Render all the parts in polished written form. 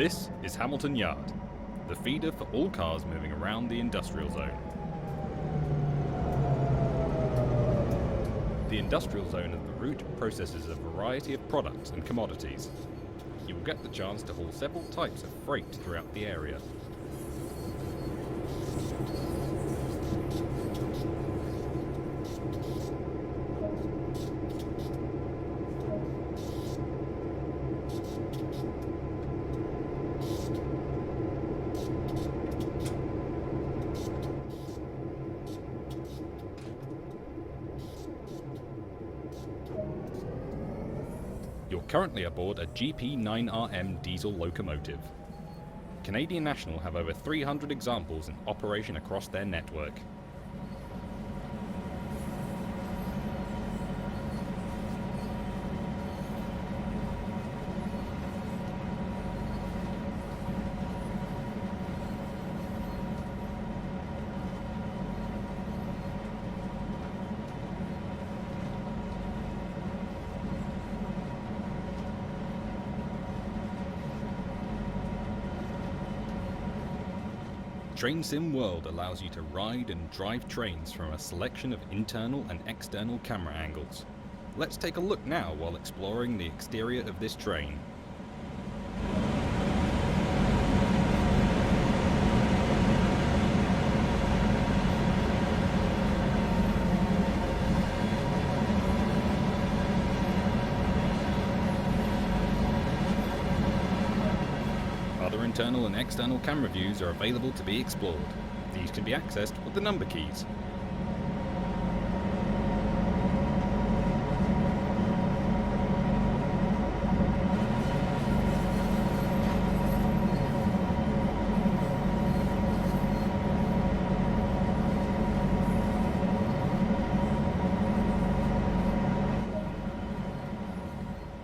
This is Hamilton Yard, the feeder for all cars moving around the industrial zone. The industrial zone of the route processes a variety of products and commodities. You will get the chance to haul several types of freight throughout the area. You're currently aboard a GP9RM diesel locomotive. Canadian National have over 300 examples in operation across their network. TrainSim World allows you to ride and drive trains from a selection of internal and external camera angles. Let's take a look now while exploring the exterior of this train. Other internal and external camera views are available to be explored. These can be accessed with the number keys.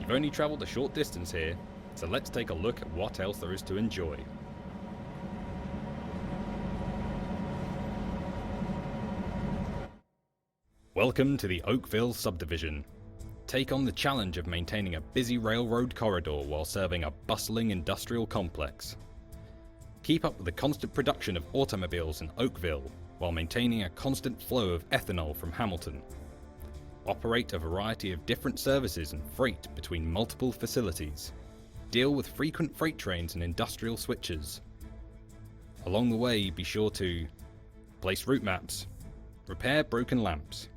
You've only travelled a short distance here, so let's take a look at what else there is to enjoy. Welcome to the Oakville Subdivision. Take on the challenge of maintaining a busy railroad corridor while serving a bustling industrial complex. Keep up with the constant production of automobiles in Oakville while maintaining a constant flow of ethanol from Hamilton. Operate a variety of different services and freight between multiple facilities. Deal with frequent freight trains and industrial switches. Along the way, be sure to place route maps, repair broken lamps,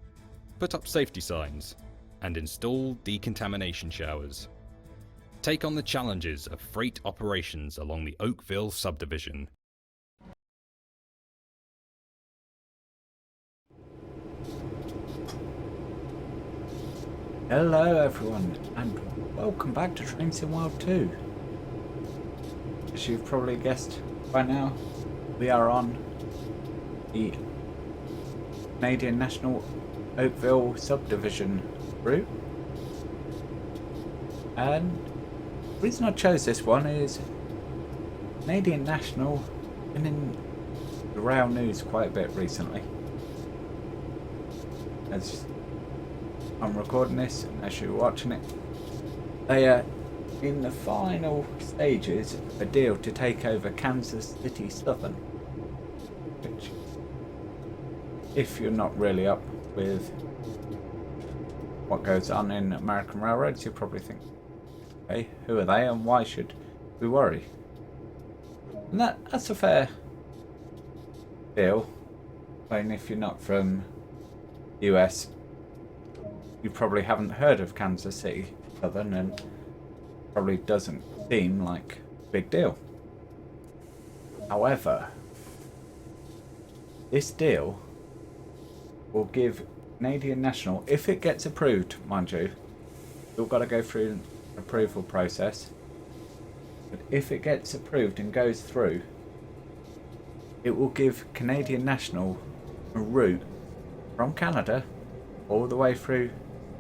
put up safety signs, and install decontamination showers. Take on the challenges of freight operations along the Oakville Subdivision. Hello everyone, and welcome back to TrainSim World 2. As you've probably guessed by now, we are on the Canadian National Oakville Subdivision route. And the reason I chose this one is Canadian National been in the rail news quite a bit recently. As I'm recording this and as you're watching it, they are in the final stages of a deal to take over Kansas City Southern, which, if you're not really up with what goes on in American railroads, you probably think, hey, who are they and why should we worry? And that's a fair deal. I mean, if you're not from the US, you probably haven't heard of Kansas City Southern, and probably doesn't seem like a big deal. However, this deal will give Canadian National, if it gets approved, mind you, we've got to go through an approval process, but if it gets approved and goes through, it will give Canadian National a route from Canada all the way through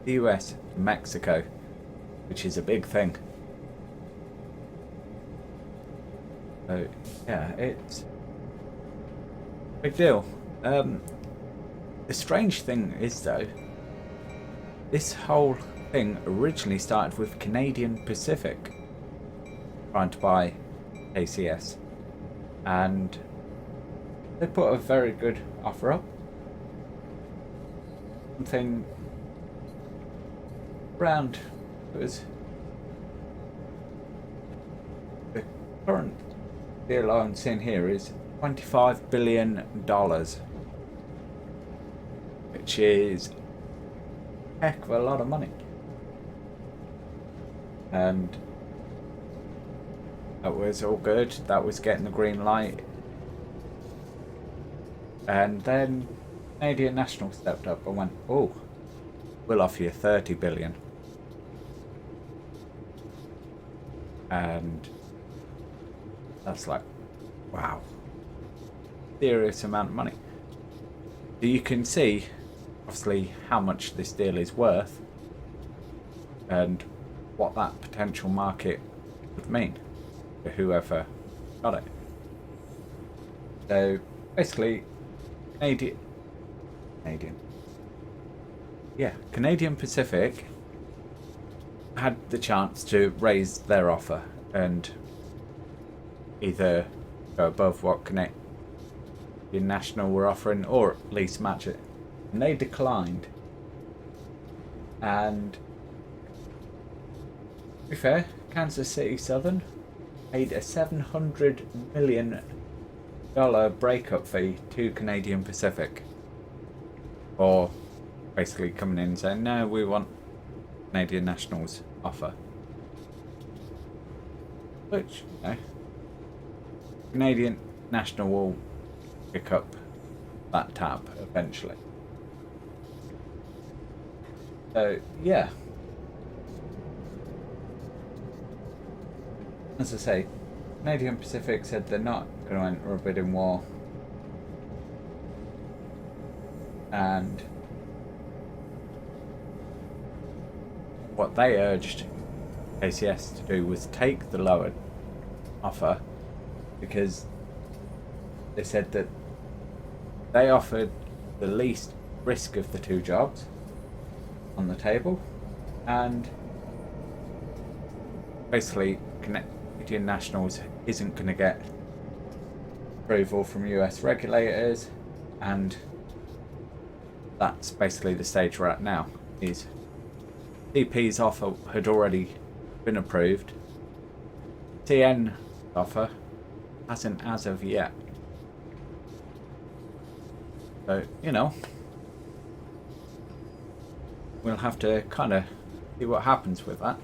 the US to Mexico, which is a big thing. So yeah, it's a big deal. The strange thing is though, this whole thing originally started with Canadian Pacific trying to buy ACS, and they put a very good offer up. Something around, it was the current deal I'm seeing here is $25 billion, which is a heck of a lot of money. And that was all good. That was getting the green light. And then Canadian National stepped up and went, oh, we'll offer you 30 billion. And that's like, wow, serious amount of money. So you can see, obviously, how much this deal is worth and what that potential market would mean for whoever got it. So basically, Canadian Pacific had the chance to raise their offer and either go above what Canadian National were offering or at least match it. And they declined. And to be fair, Kansas City Southern paid a $700 million breakup fee to Canadian Pacific for basically coming in and saying, no, we want Canadian National's offer. Which, you know, Canadian National will pick up that tab eventually. So, yeah. As I say, Canadian Pacific said they're not going to enter a bidding war. And what they urged ACS to do was take the lower offer, because they said that they offered the least risk of the two jobs on the table, and basically Canadian Nationals isn't going to get approval from US regulators, and that's basically the stage we're at now. Is CP's offer had already been approved. TN offer hasn't as of yet. So, you know, we'll have to kind of see what happens with that.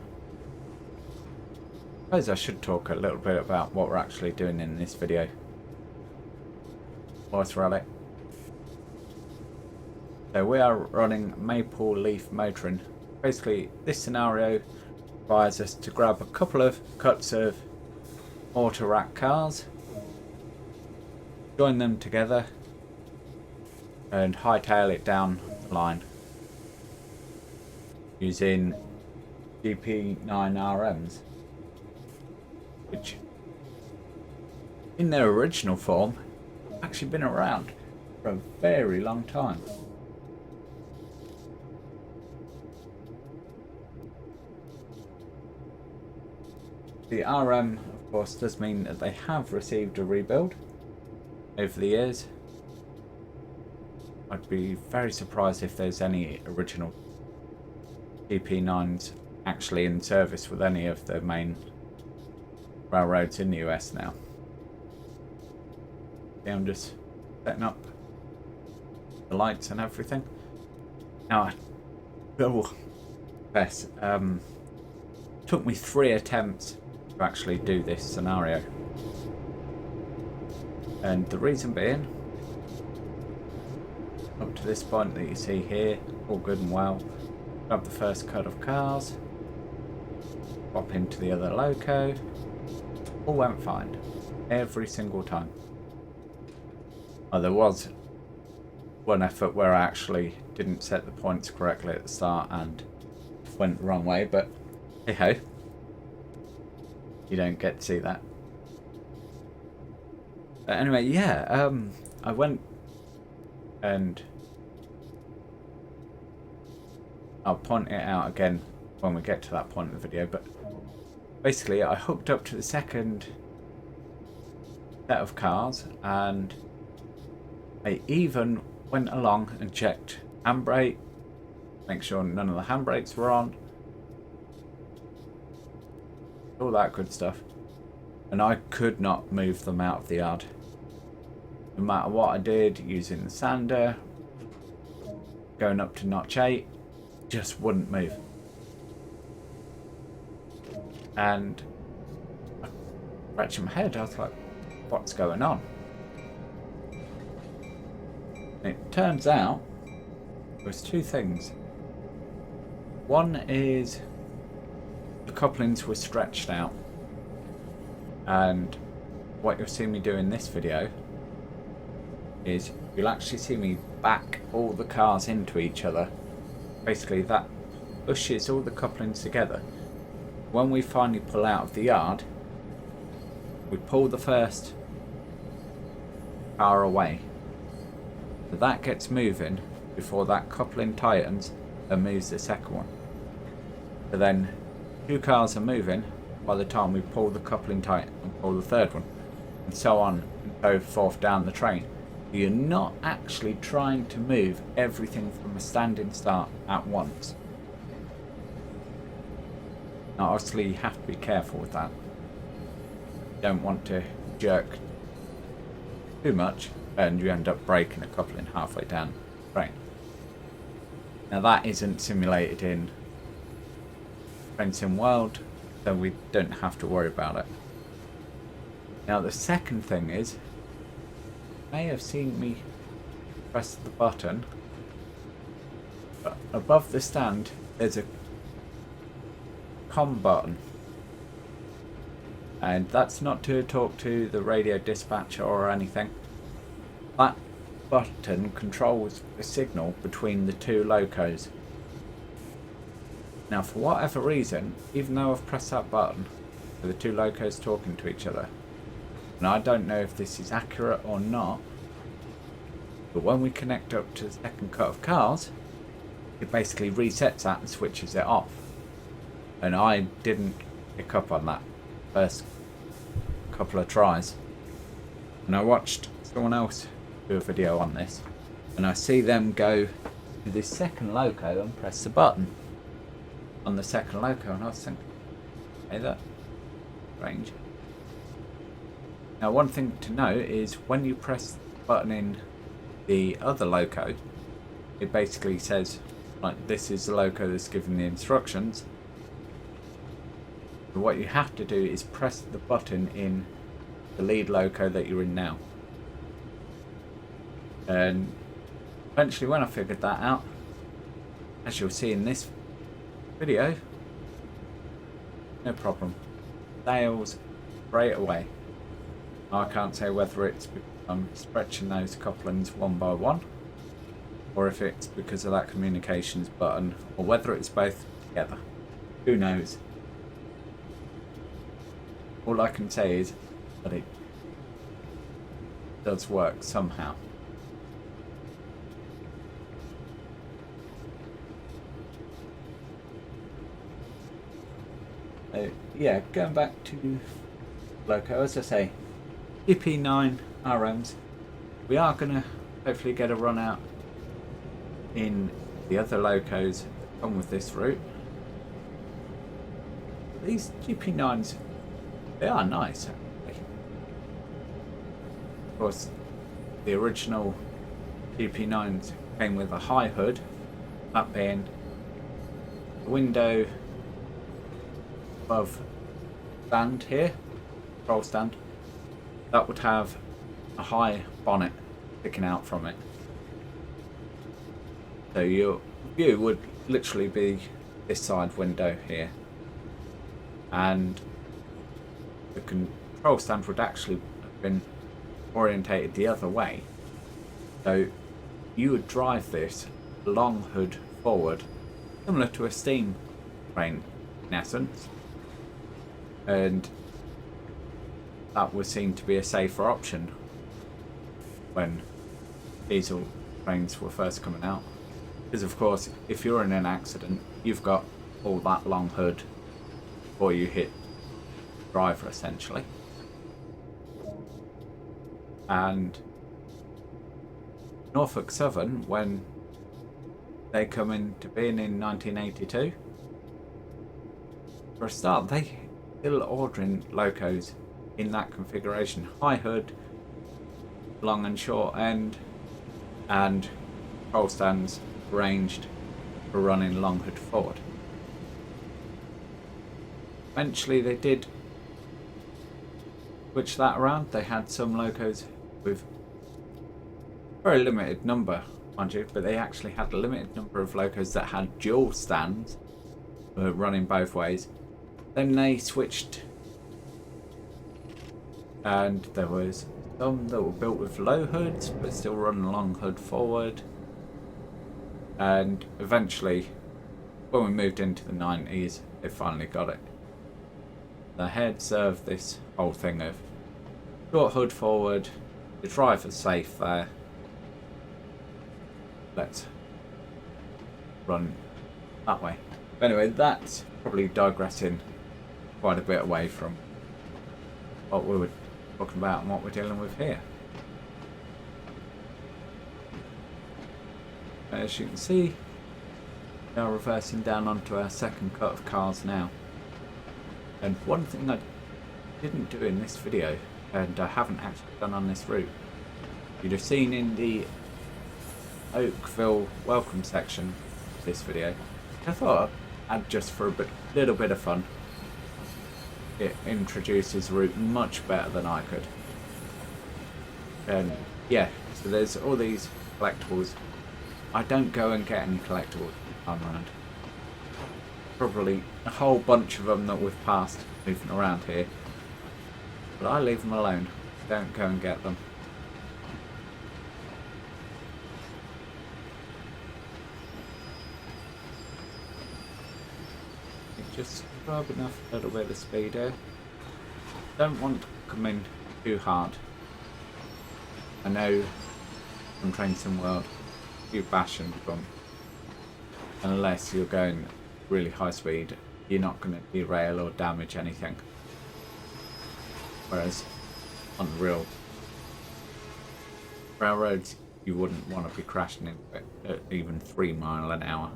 I suppose I should talk a little bit about what we're actually doing in this video. Voice rally. So we are running maple leaf motoring. Basically, this scenario requires us to grab a couple of cuts of auto rack cars, join them together, and hightail it down the line using GP9 RMs, which in their original form have actually been around for a very long time. The RM, of course, does mean that they have received a rebuild over the years. I'd be very surprised if there's any original GP9s actually in service with any of the main railroads in the US now. Yeah, I'm just setting up the lights and everything. Now, I will confess, took me 3 attempts to actually do this scenario, and the reason being, up to this point that you see here, all good and well. Grab the first cut of cars, pop into the other loco, all went fine every single time. Oh, there was one effort where I actually didn't set the points correctly at the start and went the wrong way, but hey ho, you don't get to see that. But anyway, yeah, I went and I'll point it out again when we get to that point of the video, but basically I hooked up to the second set of cars, and I even went along and checked handbrake, make sure none of the handbrakes were on, all that good stuff, and I could not move them out of the yard. No matter what I did, using the sander, going up to notch 8, just wouldn't move. And I scratched my head, I was like, what's going on? And it turns out there's two things. One is the couplings were stretched out, and what you'll see me do in this video is you'll actually see me back all the cars into each other. Basically that pushes all the couplings together. When we finally pull out of the yard, we pull the first car away, so that gets moving before that coupling tightens and moves the second one. So then two cars are moving by the time we pull the coupling tight and pull the third one, and so on and so forth down the train. You're not actually trying to move everything from a standing start at once. Now obviously you have to be careful with that. You don't want to jerk too much and you end up breaking a coupling halfway down the train. Now that isn't simulated in Train World, so we don't have to worry about it. Now the second thing is, you may have seen me press the button, but above the stand there's a COM button, and that's not to talk to the radio dispatcher or anything. That button controls the signal between the two locos. Now for whatever reason, even though I've pressed that button, the two locos talking to each other, and I don't know if this is accurate or not, but when we connect up to the second cut of cars, it basically resets that and switches it off. And I didn't pick up on that first couple of tries. And I watched someone else do a video on this, and I see them go to this second loco and press the button on the second loco, and I was thinking, hey, that's strange. Now one thing to note is when you press the button in the other loco, it basically says, like, this is the loco that's giving the instructions. So what you have to do is press the button in the lead loco that you're in now. And eventually when I figured that out, as you'll see in this video, no problem. Sales straight away. I can't say whether it's because I'm stretching those couplings one by one, or if it's because of that communications button, or whether it's both together. Who knows? All I can say is that it does work somehow. Yeah, going back to loco, as I say, GP9 RMs, we are going to hopefully get a run out in the other locos that come with this route. These GP9s, they are nice actually. Of course, the original GP9s came with a high hood, that being the window above stand here, control stand, that would have a high bonnet sticking out from it. So your view would literally be this side window here, and the control stand would actually have been orientated the other way. So you would drive this long hood forward, similar to a steam train in essence. And that was seen to be a safer option when diesel trains were first coming out. Because of course, if you're in an accident, you've got all that long hood before you hit the driver essentially. And Norfolk Southern, when they come into being in 1982, for a start, they still ordering locos in that configuration. High hood, long and short end, and control stands arranged for running long hood forward. Eventually they did switch that around. They had some locos with very limited number, mind you, but they actually had a limited number of locos that had dual stands running both ways. Then they switched, and there was some that were built with low hoods but still running long hood forward. And eventually, when we moved into the 90s, they finally got it. The head served this whole thing of short hood forward, the driver's safe there. Let's run that way. But anyway, that's probably digressing quite a bit away from what we were talking about and what we're dealing with here. As you can see, we are reversing down onto our second cut of cars now. And one thing I didn't do in this video, and I haven't actually done on this route, you'd have seen in the Oakville welcome section of this video, I thought I'd add just for a little bit of fun. It introduces the route much better than I could. And yeah, so there's all these collectibles. I don't go and get any collectibles this time around. Probably a whole bunch of them that we've passed moving around here. But I leave them alone. Don't go and get them. Just grab enough, a little bit of speed here. Don't want to come in too hard. I know from Trains World you bash and bump. Unless you're going really high speed, you're not going to derail or damage anything. Whereas on real railroads, you wouldn't want to be crashing into it at even 3 miles an hour.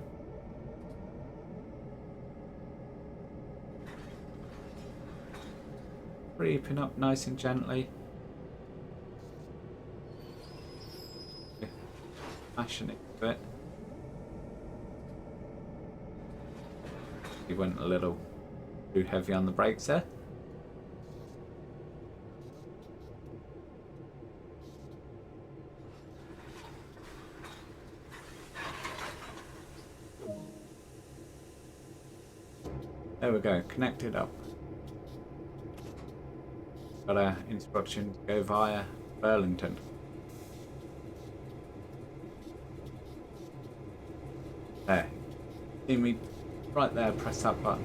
Creeping up nice and gently. Mashing it a bit. He went a little too heavy on the brakes there. There we go, connected up. Got our instruction to go via Burlington. There. See me right there, press that button.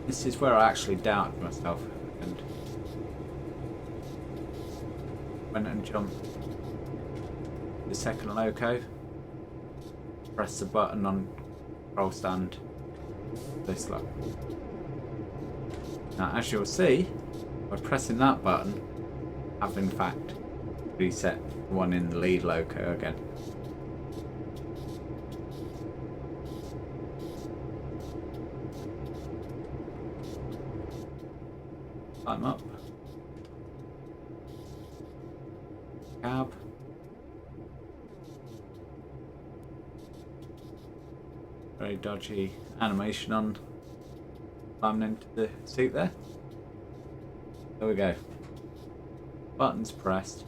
This is where I actually doubted myself and went and jumped the second loco. Press the button on control stand. This look. Now, as you'll see, by pressing that button, I've in fact reset the one in the lead loco again. Climb up. Cab. Very dodgy animation on climbing into the seat there. There we go. Buttons pressed.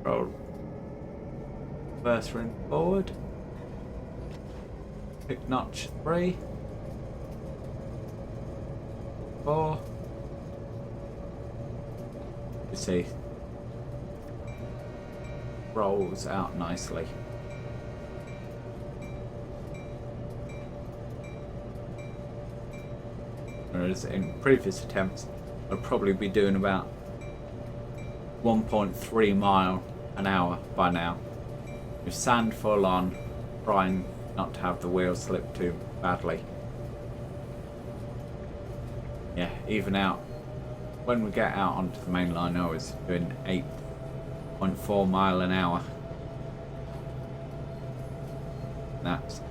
Roll. Reverser in forward. Pick notch 3. 4. You see, rolls out nicely. Whereas in previous attempts, I'd probably be doing about 1.3 miles an hour by now. With sand full on, trying not to have the wheels slip too badly. Yeah, even out. When we get out onto the main line, I was doing 8.4 mile an hour. That's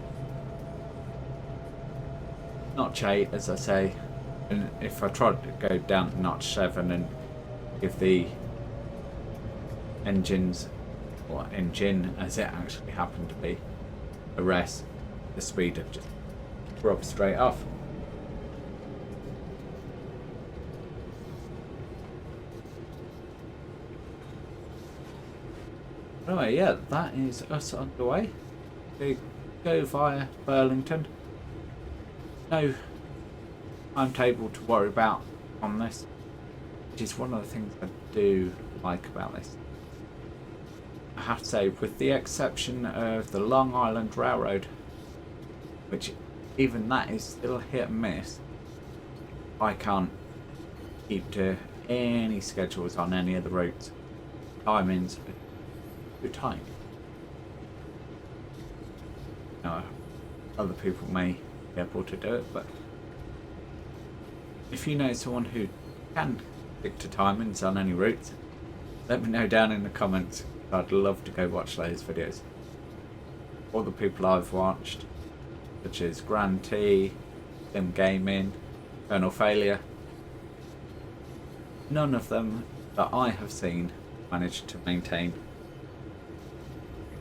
notch 8, as I say, and if I tried to go down to notch 7 and give the engines, or engine as it actually happened to be, a rest, the speed would just drop straight off. Anyway, yeah, that is us underway. We go via Burlington. No timetable to worry about on this, which is one of the things I do like about this. I have to say, with the exception of the Long Island Railroad, which even that is still hit and miss, I can't keep to any schedules on any of the routes. Timings are too tight. Other people may be able to do it, but if you know someone who can stick to timings on any routes, let me know down in the comments. I'd love to go watch those videos. All the people I've watched, such as Grand T, Sim Gaming, Colonel Failure, none of them that I have seen managed to maintain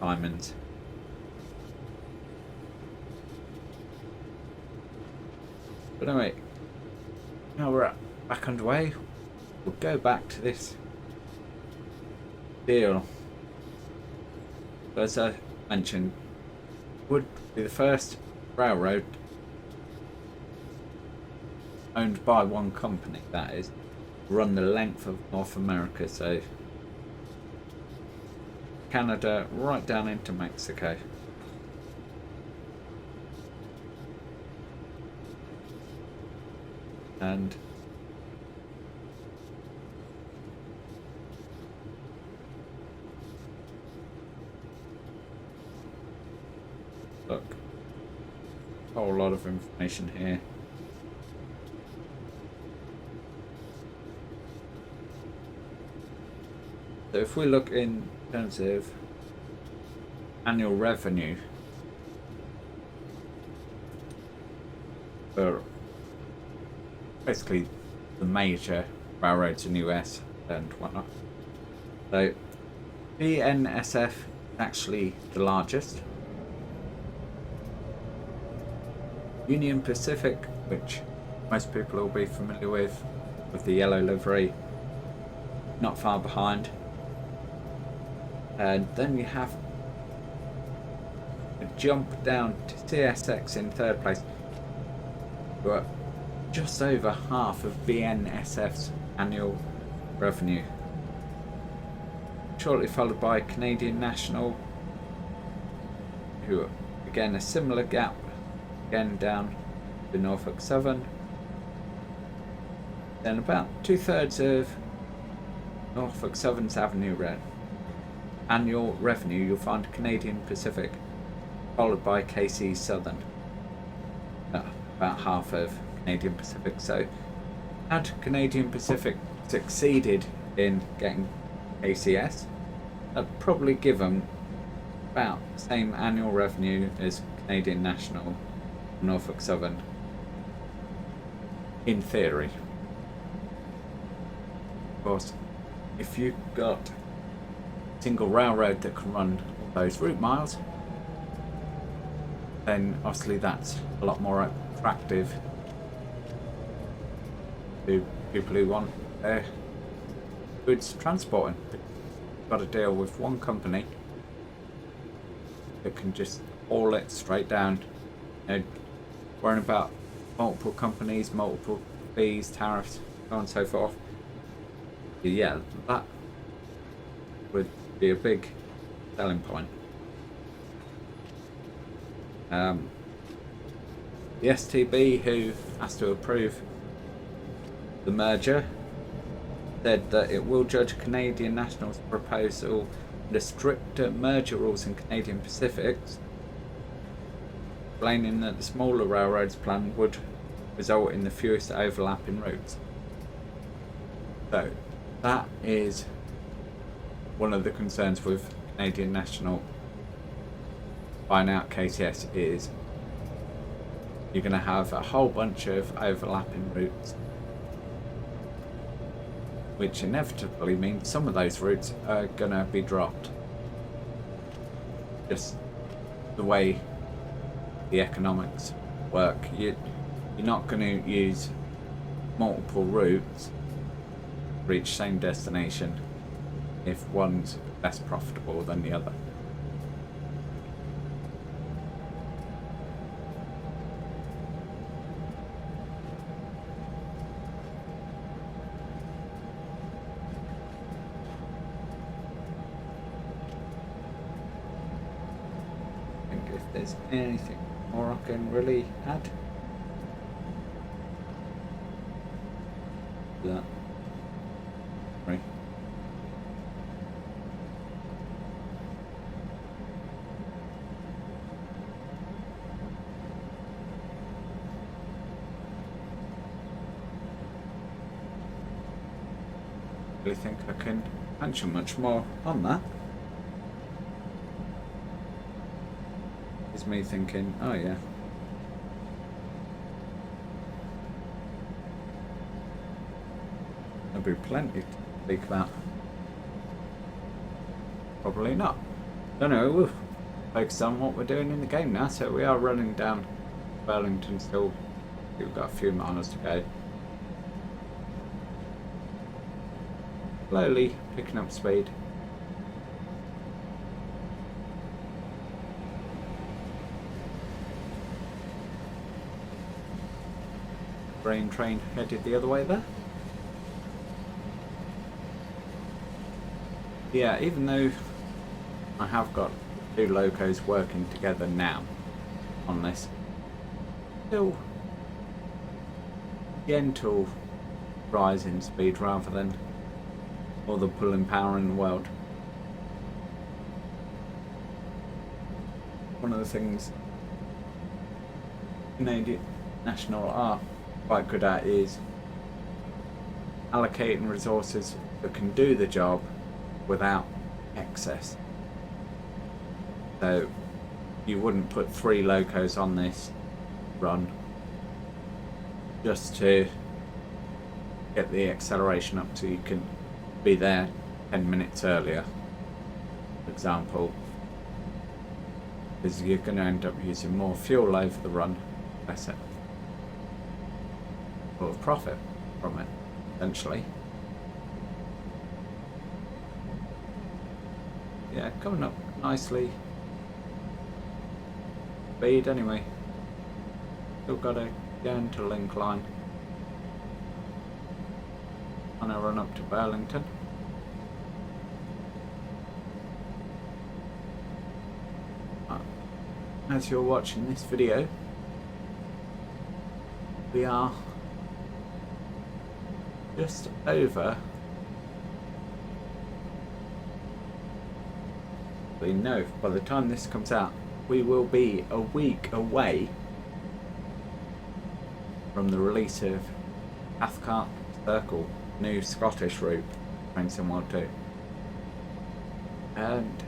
timings. But anyway, now we're back underway. We'll go back to this deal. As I mentioned, would be the first railroad owned by one company, that is, run the length of North America, so Canada right down into Mexico. And look, a whole lot of information here. So if we look in terms of annual revenue for basically the major railroads in the US and whatnot. So BNSF is actually the largest. Union Pacific, which most people will be familiar with the yellow livery, not far behind. And then you have a jump down to CSX in third place, who are just over half of BNSF's annual revenue. Shortly followed by Canadian National, who again a similar gap, again down to Norfolk Southern. Then about 2/3 of Norfolk Southern's annual revenue you'll find Canadian Pacific, followed by KC Southern, about half of Canadian Pacific. So had Canadian Pacific succeeded in getting ACS, that'd probably give them about the same annual revenue as Canadian National, Norfolk Southern, in theory. Of course, if you've got a single railroad that can run all those route miles, then obviously that's a lot more attractive to people who want their goods transporting. You've got to deal with one company that can just haul it straight down. Worrying about multiple companies, multiple fees, tariffs, so on and so forth. Yeah, that would be a big selling point. The STB, who has to approve the merger, said that it will judge Canadian National's proposal under stricter merger rules in Canadian Pacific's, explaining that the smaller railroads plan would result in the fewest overlapping routes. So that is one of the concerns with Canadian National buying out KTS is you're going to have a whole bunch of overlapping routes, which inevitably means some of those routes are going to be dropped. Just the way the economics work. You're not going to use multiple routes to reach same destination if one's less profitable than the other. I think if there's anything more I can really add to that. Right. I really think I can mention much more on that. It's me thinking, oh yeah. There'll be plenty to speak about. Probably not. Don't know, we'll focus on what we're doing in the game now. So we are running down Burlington still. We've got a few miles to go. Slowly picking up speed. Grain train headed the other way there. Yeah, even though I have got two locos working together now on this, still gentle rise in speed rather than all the pulling power in the world. One of the things Canadian National are quite good at is allocating resources that can do the job without excess. So you wouldn't put 3 locos on this run just to get the acceleration up so you can be there 10 minutes earlier, for example, because you're going to end up using more fuel over the run, less sort of profit from it, essentially. Yeah, coming up nicely. Speed anyway. Still got a gentle incline on a run up to Burlington. As you're watching this video, we are just over. We know by the time this comes out, we will be a week away from the release of Cathcart Circle, new Scottish route, Trains 2. And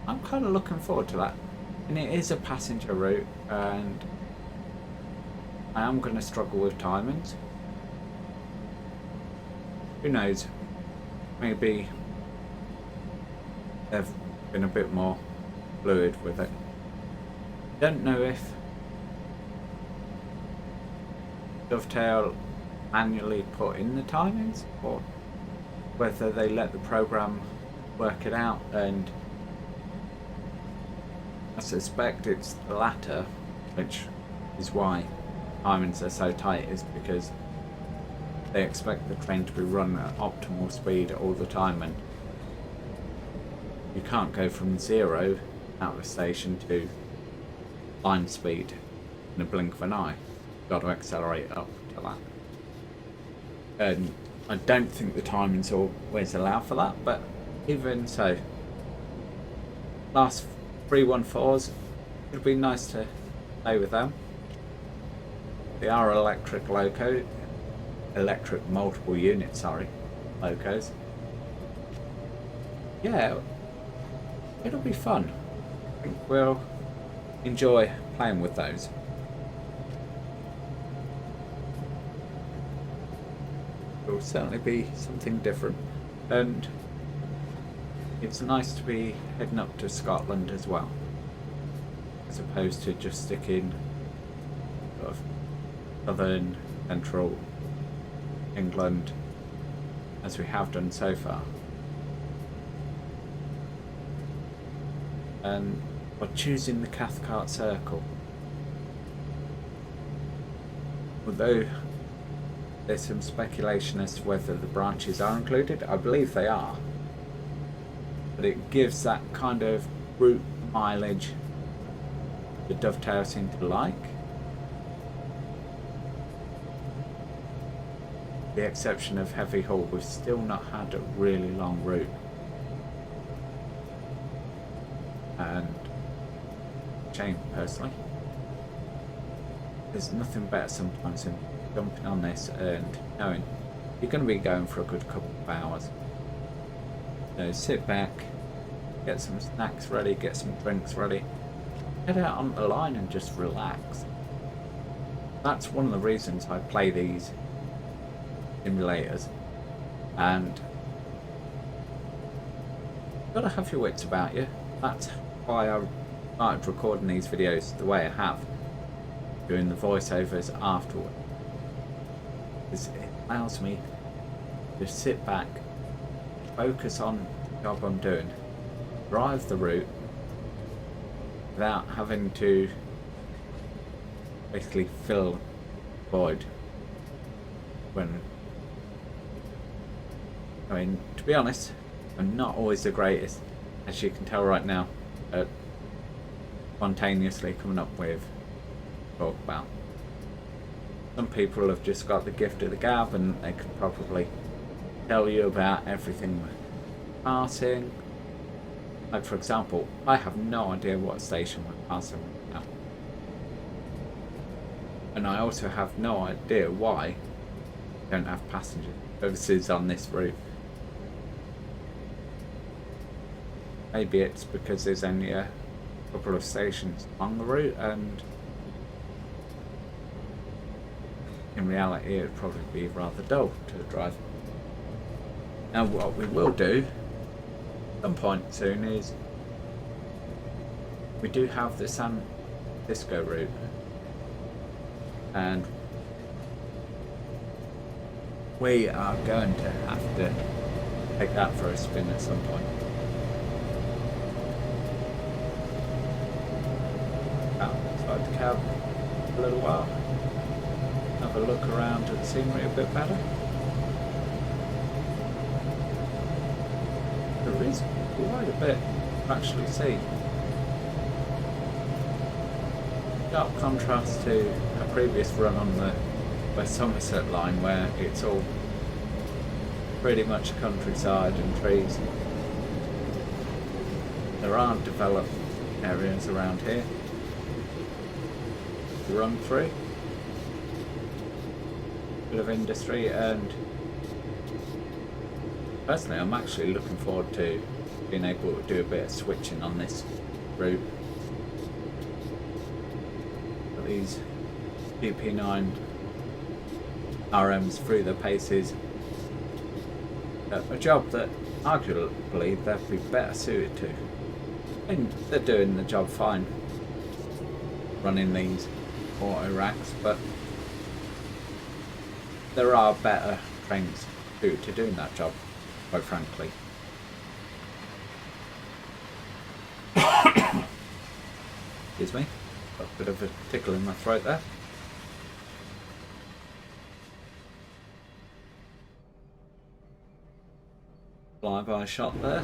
I'm kind of looking forward to that. And it is a passenger route, and I am going to struggle with timings. Who knows? Maybe they've been a bit more fluid with it. Don't know if Dovetail manually put in the timings or whether they let the program work it out, and I suspect it's the latter, which is why timings are so tight, is because they expect the train to be run at optimal speed all the time, and you can't go from 0 out of the station to line speed in a blink of an eye. You've got to accelerate up to that. And I don't think the timings always allow for that, but even so, last 314s, it'd be nice to play with them. They are electric loco, electric multiple unit, locos. Yeah, it'll be fun. I think we'll enjoy playing with those. It will certainly be something different, and it's nice to be heading up to Scotland as well, as opposed to just sticking sort of southern, central England as we have done so far. And we're choosing the Cathcart Circle. Although there's some speculation as to whether the branches are included, I believe they are. But it gives that kind of route mileage the Dovetail seem to like. With the exception of heavy haul, we've still not had a really long route. And shame, personally. There's nothing better sometimes than jumping on this and knowing you're going to be going for a good couple of hours. So sit back, get some snacks ready, get some drinks ready, head out on the line and just relax. That's one of the reasons I play these simulators, and you've got to have your wits about you. That's why I started recording these videos the way I have, doing the voiceovers afterward, because it allows me to sit back, focus on the job I'm doing, drive the route without having to basically fill the void. When, I mean, to be honest, I'm not always the greatest, as you can tell right now, at spontaneously coming up with talk about. Some people have just got the gift of the gab and they can probably tell you about everything we're passing. Like, for example, I have no idea what station we're passing right now. And I also have no idea why we don't have passenger services on this route. Maybe it's because there's only a couple of stations on the route, and in reality it would probably be rather dull to drive. Now what we will do at some point soon is we do have the San Francisco route, and we are going to have to take that for a spin at some point. Outside the cab a little while, have a look around at the scenery a bit better. There is quite a bit to actually see. Sharp contrast to a previous run on the West Somerset line, where it's all pretty much countryside and trees. There aren't developed areas around here to run through. Bit of industry, and personally I'm actually looking forward to being able to do a bit of switching on this route. But these GP9 RMs through the paces, a job that arguably they'd be better suited to. And they're doing the job fine, running these auto racks, but there are better trains suited to doing that job, quite frankly. Excuse me, got a bit of a tickle in my throat there. Fly-by shot there.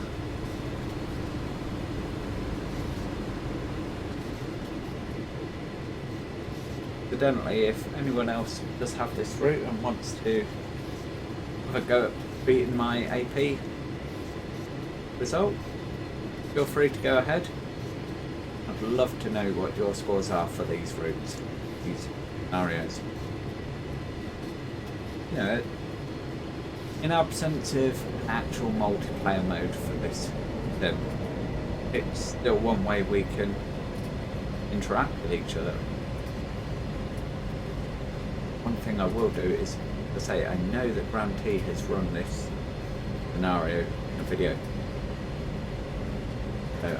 Incidentally, if anyone else does have this route and wants to have a go at beating my AP result, feel free to go ahead. I'd love to know what your scores are for these routes, these scenarios. you know, in absence of actual multiplayer mode for this, then it's still one way we can interact with each other. One thing I will do is, to say, I know that Graham T has run this scenario in a video. So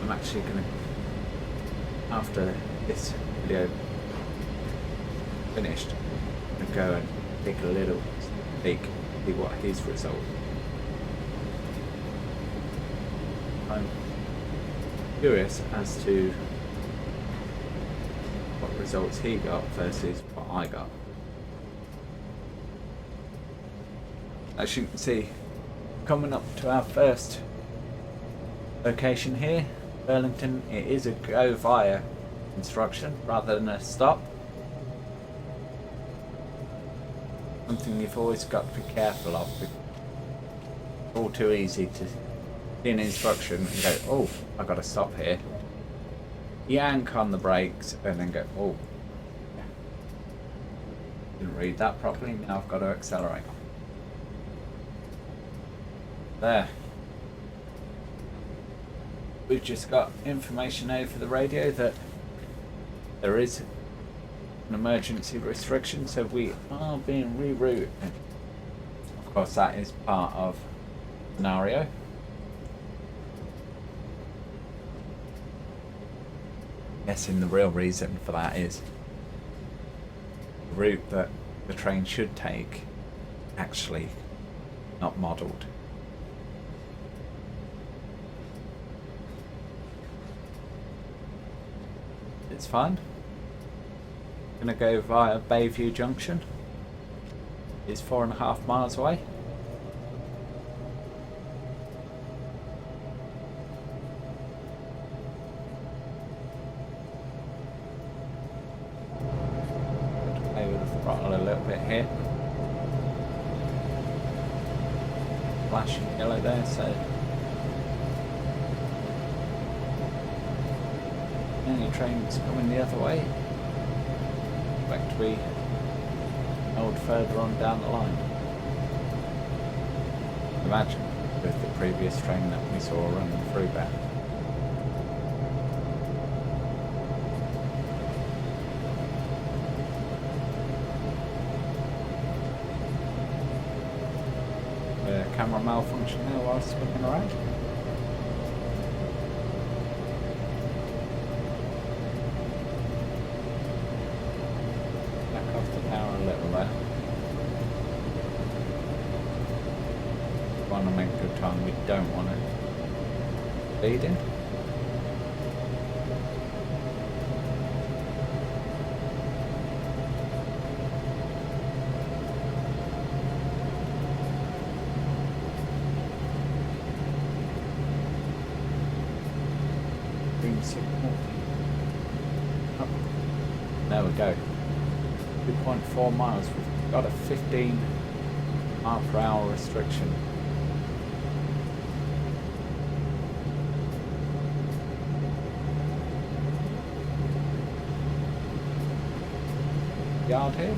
I'm actually going to, after this video finished, I'm going to go and take a little peek, see what his result. I'm curious as to what results he got versus what I got. As you can see, coming up to our first location here, Burlington, it is a go via instruction rather than a stop. Something you've always got to be careful of. It's all too easy to see an instruction and go, oh, I got to stop here. Yank on the brakes and then go, oh, didn't read that properly, now I've got to accelerate. There. We've just got information over the radio that there is an emergency restriction, so we are being rerouted. Of course, that is part of the scenario. Guessing the real reason for that is the route that the train should take actually not modelled. It's fine. Gonna go via Bayview Junction. It's 4.5 miles away. Play with the throttle a little bit here. Flashing yellow there, so any trains coming the other way, expect we hold further on down the line. Imagine with the previous train that we saw running through there. The camera malfunction there while spinning around. A little there. Want to make good time, we don't want to lead in. Green signal. Oh, there we go. 2.4 miles. We've got a 15 mile per hour restriction. Yard here.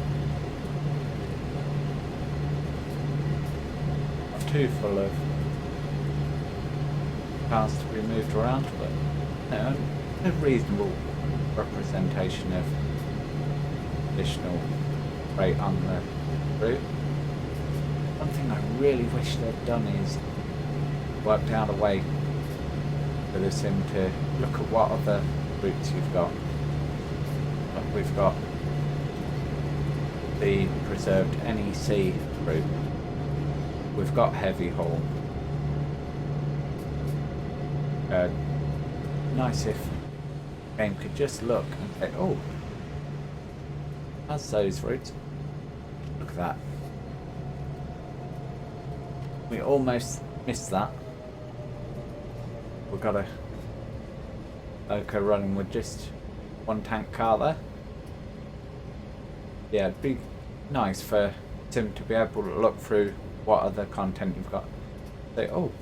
Not too full of cars to be moved around, but no, a reasonable representation of additional rate on the route. One thing I really wish they'd done is worked out a way for the sim to look at what other routes you've got. Like we've got the preserved NEC route, we've got heavy haul. Nice if the game could just look and say, oh, as those routes. Look at that. We almost missed that. We've got a loco running with just one tank car there. Yeah, it'd be nice for Tim to be able to look through what other content you've got. Say, oh,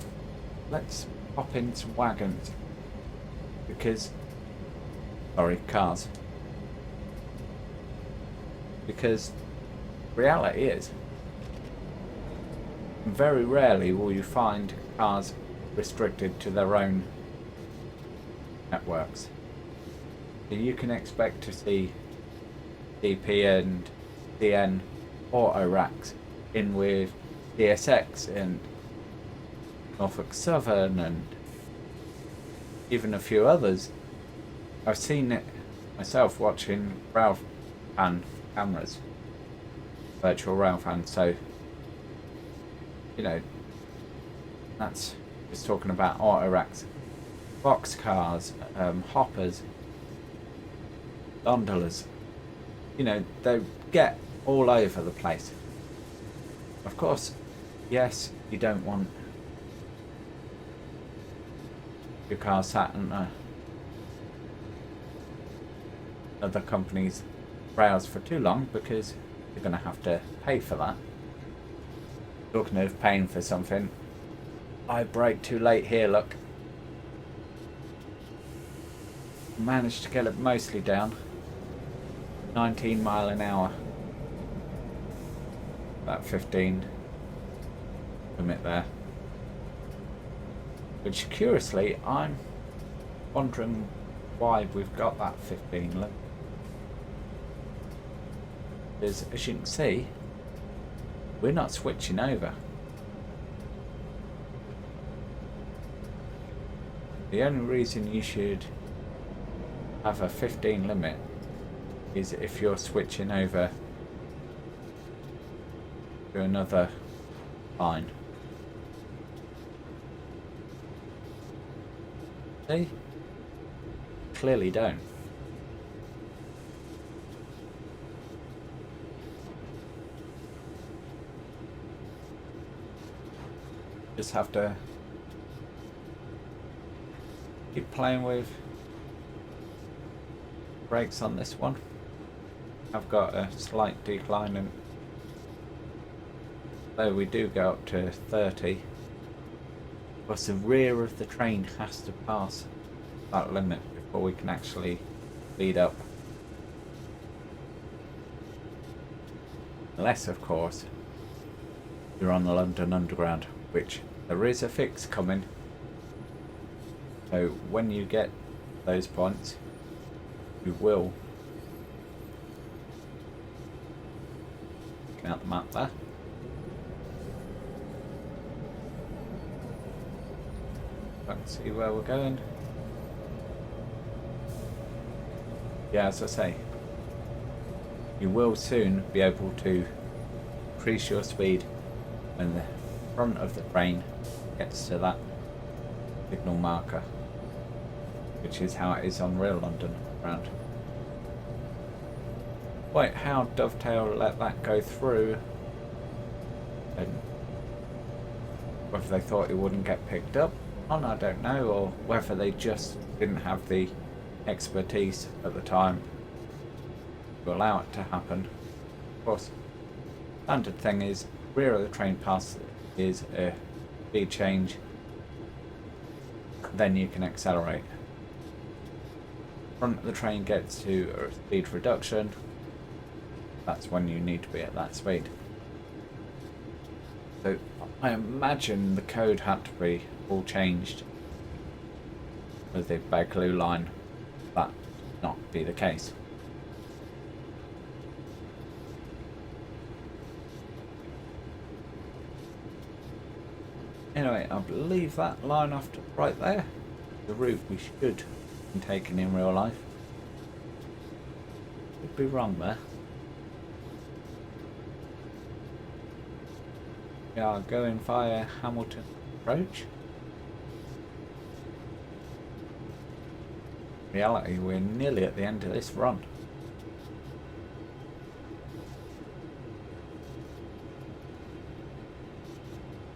let's pop in some wagons. Because, sorry, cars. Because reality is, very rarely will you find cars restricted to their own networks. So you can expect to see DP and DN auto racks in with DSX and Norfolk Southern and even a few others. I've seen it myself watching railfan cameras, virtual railfan, so you know, that's just talking about auto racks, box cars, hoppers, gondolas. You know, they get all over the place. Of course, yes, you don't want your car sat on other companies' rails for too long, because you're going to have to pay for that. Talking of paying for something, I brake too late here, look. Managed to get it mostly down. 19 mile an hour. That 15 limit there. Which, curiously, I'm wondering why we've got that 15 limit. Because, as you can see, we're not switching over. The only reason you should have a 15 limit is if you're switching over to another line. See? Clearly don't. Just have to keep playing with brakes on this one. I've got a slight decline, and though we do go up to 30, but the rear of the train has to pass that limit before we can actually speed up. Unless, of course, you're on the London Underground, which there is a fix coming. So when you get those points, you will, looking at the map there, I can see where we're going. Yeah, as I say, you will soon be able to increase your speed when the front of the train gets to that signal marker, which is how it is on real London Underground. Wait, how Dovetail let that go through, and whether they thought it wouldn't get picked up on, I don't know, or whether they just didn't have the expertise at the time to allow it to happen. Of course, standard thing is rear of the train pass is a speed change, then you can accelerate. Front of the train gets to a speed reduction, that's when you need to be at that speed. So I imagine the code had to be all changed with the Bakerloo line. That should not be the case. Anyway, I believe that line off to right there, the route we should be taking in real life. Could be wrong there. We are going via Hamilton Approach. In reality, we're nearly at the end of this run.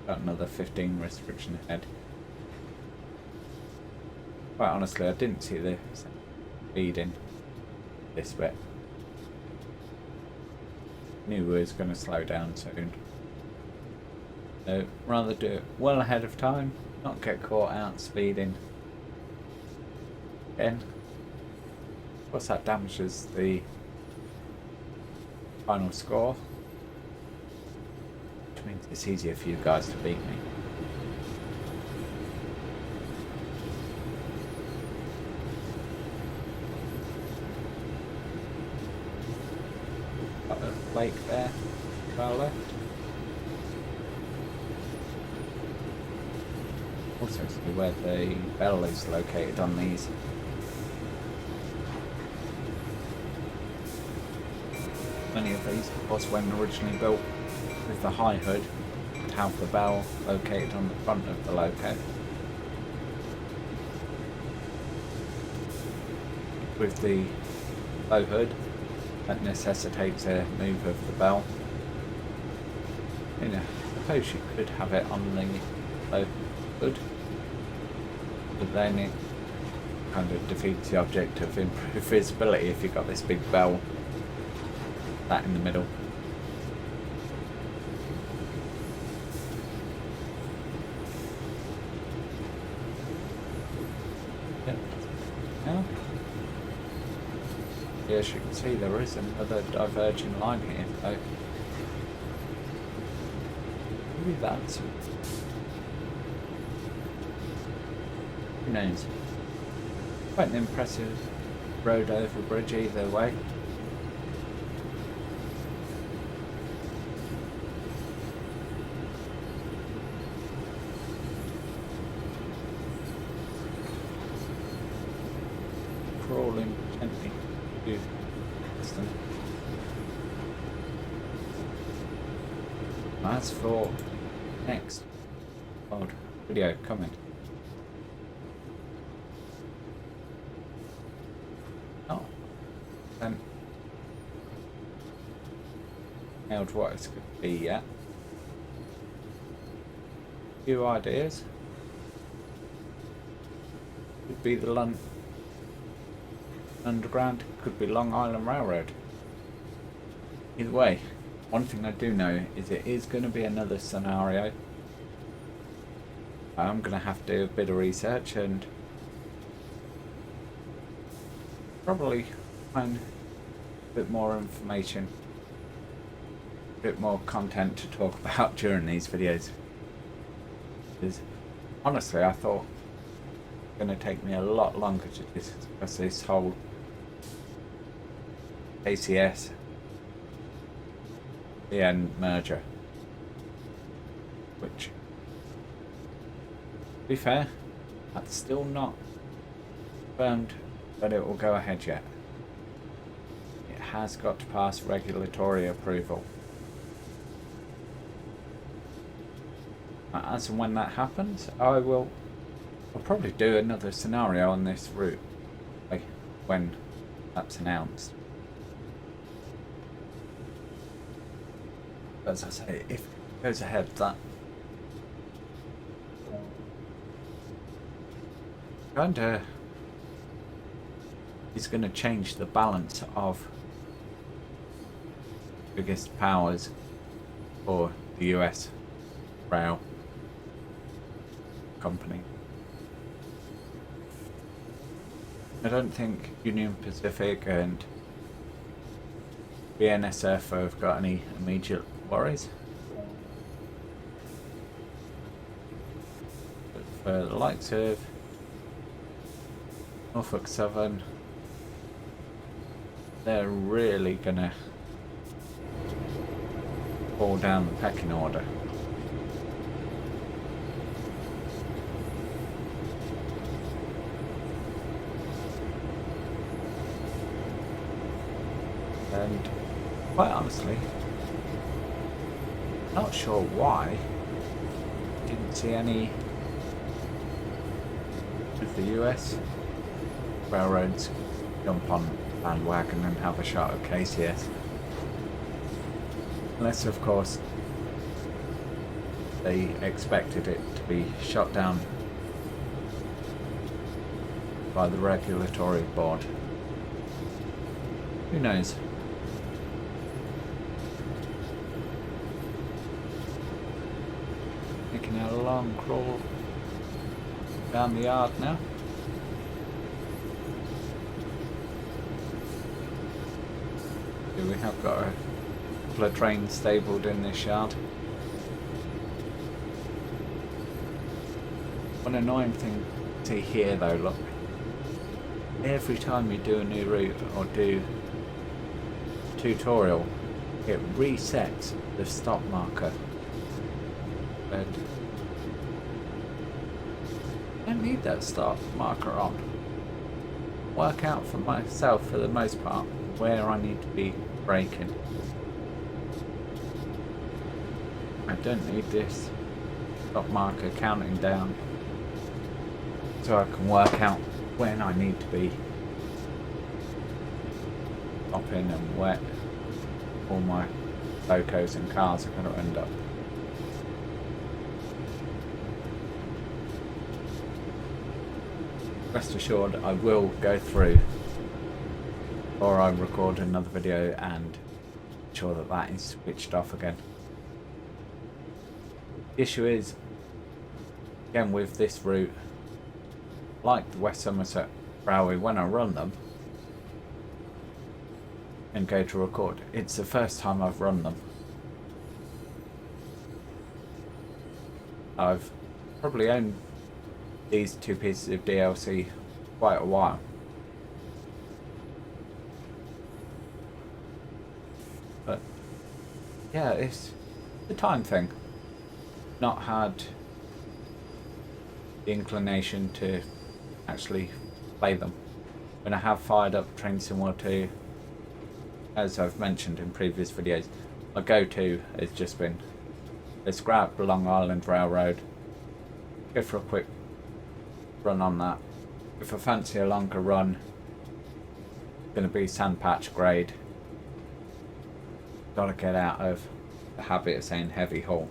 Got another 15 restriction ahead. Quite honestly, I didn't see the speed in this bit. Knew we was going to slow down soon. So rather do it well ahead of time, not get caught out speeding again. Of course, that damages the final score. which means it's easier for you guys to beat me. Got a lake there, well left. Also see where the bell is located on these. Many of these, of course, when originally built with the high hood, would have the bell located on the front of the loco. With the low hood, that necessitates a move of the bell. You know, I suppose you could have it on the low hood, but then it kind of defeats the object of improved visibility if you've got this big bell that in the middle. Yep. Now, as you can see, there is another diverging line here, so maybe that's, who knows. Quite an impressive road over bridge either way. Crawling gently to distance. As for next video coming. Oh, then nailed what it's going to be yet. Few ideas. Could be the London Underground, could be Long Island Railroad. Either way, one thing I do know is it is going to be another scenario. I'm going to have to do a bit of research and probably find a bit more information, a bit more content to talk about during these videos. Because honestly, I thought it was going to take me a lot longer to discuss this whole ACS BN merger, which, to be fair, that's still not confirmed that it will go ahead yet. It has got to pass regulatory approval. As and when that happens, I'll probably do another scenario on this route, like when that's announced. As I say, if it goes ahead, that kinda is going to change the balance of biggest powers for the US rail company. I don't think Union Pacific and BNSF have got any immediate worries. But for the likes of Norfolk Southern, they're really gonna fall down the pecking order. And quite honestly, not sure why didn't see any of the US railroads jump on the bandwagon and have a shot at KCS. Unless, of course, they expected it to be shot down by the regulatory board. Who knows? Making a long crawl down the yard now. Here we have got a couple of trains stabled in this yard. One annoying thing to see here though, look. Every time you do a new route or do a tutorial, it resets the stop marker. But I don't need that stop marker on. Work out for myself for the most part where I need to be braking. I don't need this stop marker counting down, so I can work out when I need to be stopping and where all my locos and cars are going to end up. Rest assured I will go through, or I record another video and ensure that that is switched off again. The issue is, again with this route, like the West Somerset Railway, when I run them and go to record, it's the first time I've run them. I've probably owned these two pieces of DLC quite a while. But yeah, it's the time thing. Not had the inclination to actually play them. When I have fired up Train Sim World 2, as I've mentioned in previous videos, my go-to has just been, let's grab Long Island Railroad, go for a quick run on that. If I fancy a longer run, it's going to be Sandpatch grade. Got to get out of the habit of saying heavy haul.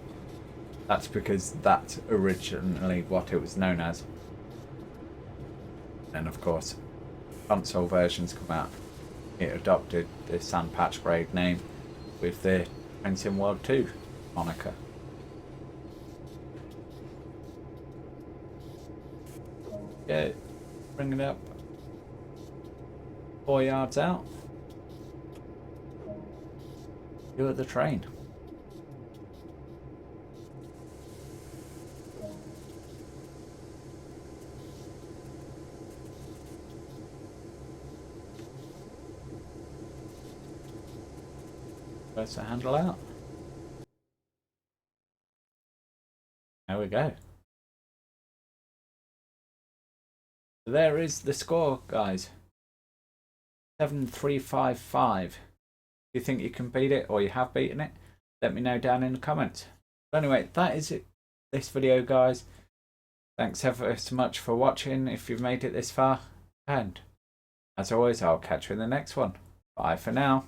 That's because that's originally what it was known as. And of course, console versions come out, it adopted the Sandpatch grade name with the Train Sim World 2 moniker. Yeah, bring it up 4 yards out. You're at the train. Press the handle out. There we go. There is the score, guys. 7355. Do you think you can beat it, or you have beaten it? Let me know down in the comments. But anyway, that is it. This video, guys. Thanks ever so much for watching if you've made it this far. And as always, I'll catch you in the next one. Bye for now.